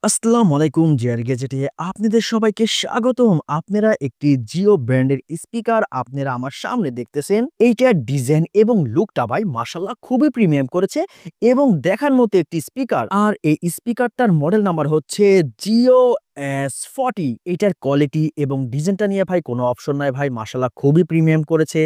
আসসালামু আলাইকুম জিআর গ্যাজেটে আপনাদের সবাইকে স্বাগতম। আপনারা একটি জিও ব্র্যান্ডের স্পিকার আপনারা আমার সামনে দেখতেছেন। এইটার ডিজাইন এবং লুকটা ভাই মাশাআল্লাহ খুবই প্রিমিয়াম করেছে এবং দেখার মতো একটি স্পিকার। আর এই স্পিকারটার মডেল নাম্বার হচ্ছে জিও S40। এটার কোয়ালিটি এবং ডিজাইনটা নিয়ে ভাই কোনো অপশন নাই ভাই, মাশাআল্লাহ খুবই প্রিমিয়াম করেছে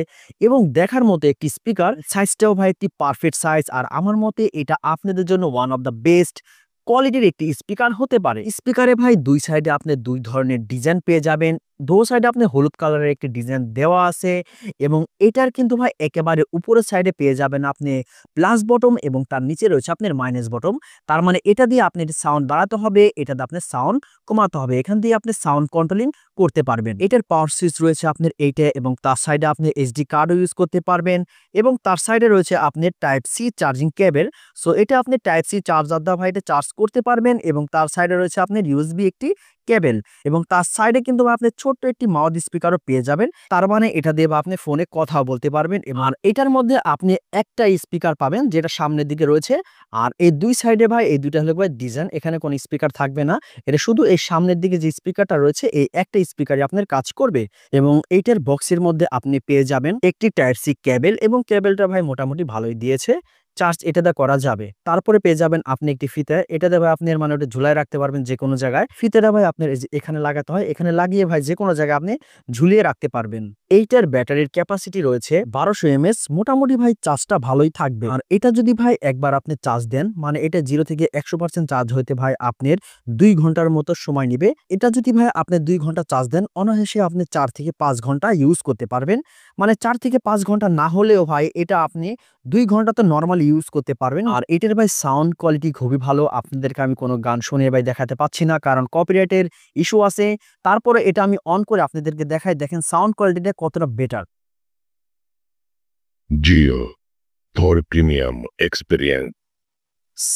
এবং দেখার মতো একটি স্পিকার। সাইজটাও ভাই একটি পারফেক্ট সাইজ। আর আমার মতে এটা আপনাদের জন্য ওয়ান অফ দ্য বেস্ট কোয়ালিটির একটি স্পিকার হতে পারে। স্পিকারে ভাই দুই সাইডে আপনি দুই ধরনের ডিজাইন পেয়ে যাবেন। দো সাইডে আপনি হলুদ কালারের একটি ডিজাইন দেওয়া আছে এবং এটার কিন্তু ভাই একেবারে উপরের সাইডে পেয়ে যাবেন আপনি প্লাস বটম এবং তার নিচে রয়েছে আপনার মাইনাস বটম। তার মানে এটা দিয়ে আপনি সাউন্ড বাড়াতে হবে, এটা দিয়ে আপনি সাউন্ড কমাতে হবে। এখান দিয়ে আপনি সাউন্ড কন্ট্রোলিং করতে পারবেন। এটার পাওয়ার সুইচ রয়েছে আপনার এইটা এবং তার সাইডে আপনি এইচডি কার্ডও ইউজ করতে পারবেন এবং তার সাইডে রয়েছে আপনার type C charging cable. So এটা আপনি টাইপ সি চার্জার দিয়ে ভাই এটা চার্জ করতে পারবেন এবং তার সাইডে রয়েছে আপনার ইউএসবি একটি কেবল এবং তার সাইডে কিন্তু আপনি ছোট্ট একটি মাউথ স্পিকারও পেয়ে যাবেন। তার মানে এটা দিয়ে আপনি ফোনে কথা বলতে পারবেন। আর এটার মধ্যে আপনি একটা স্পিকার পাবেন যেটা সামনের দিকে রয়েছে। আর এই দুই সাইডে ভাই এই দুইটা হলো ভাই ডিজাইন, এখানে কোনো স্পিকার থাকবে না। এটা শুধু এই সামনের দিকে যে স্পিকারটা রয়েছে এই একটা স্পিকারই আপনার কাজ করবে এবং এইটার বক্সের মধ্যে আপনি পেয়ে যাবেন একটি টাইপ সি কেবল এবং কেবলটা ভাই মোটামুটি ভালোই দিয়েছে। চার্জ এটা দিয়ে করা যাবে। তারপরে পেয়ে যাবেন আপনি একটি ফিতা। এটা দিয়ে ভাই আপনি মানে ওটা ঝুলায় রাখতে পারবেন যে কোনো জায়গায়। ফিতাটা ভাই আপনার এই যে এখানে লাগাতে হয়, এখানে লাগিয়ে ভাই যে কোনো জায়গায় আপনি ঝুলিয়ে রাখতে পারবেন। এইটার ব্যাটারির ক্যাপাসিটি রয়েছে 1200 এমএস। মোটামুটি ভাই চার্জটা ভালোই থাকবে। আর এটা যদি ভাই একবার আপনি চার্জ দেন মানে এটা 0 থেকে 100% চার্জ হইতে ভাই আপনার 2 ঘন্টার মতো সময় নিবে। এটা যদি ভাই আপনি 2 ঘন্টা চার্জ দেন অনায়াসে আপনি 4 থেকে 5 ঘন্টা ইউজ করতে পারবেন। মানে 4 থেকে 5 ঘন্টা না হলেও ভাই এটা আপনি 2 ঘন্টা তো নরমালি ইউজ করতে পারবেন। আর এটার ভাই সাউন্ড কোয়ালিটি খুবই ভালো। আপনাদেরকে আমি কোনো গান শুনিয়ে ভাই দেখাতে পাচ্ছি না কারণ কপিরাইটের ইস্যু আছে। তারপরে এটা আমি অন করে আপনাদেরকে দেখাই, দেখেন সাউন্ড কোয়ালিটিটা কতটা better. Geo Thor Premium Experience.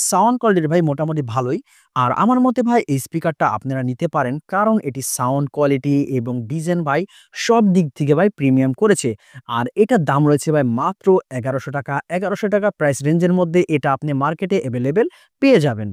Sound quality ভাই মোটামুটি ভালোই। আর আমার মতে ভাই এই স্পিকারটা আপনারা নিতে পারেন কারণ এটি সাউন্ড কোয়ালিটি এবং ডিজাইন ভাই সব দিক থেকে ভাই প্রিমিয়াম করেছে। আর এটার দাম রয়েছে ভাই মাত্র 1100 টাকা। 1100 টাকা প্রাইস রেঞ্জের মধ্যে এটা আপনি মার্কেটে অ্যাভেলেবেল পেয়ে যাবেন।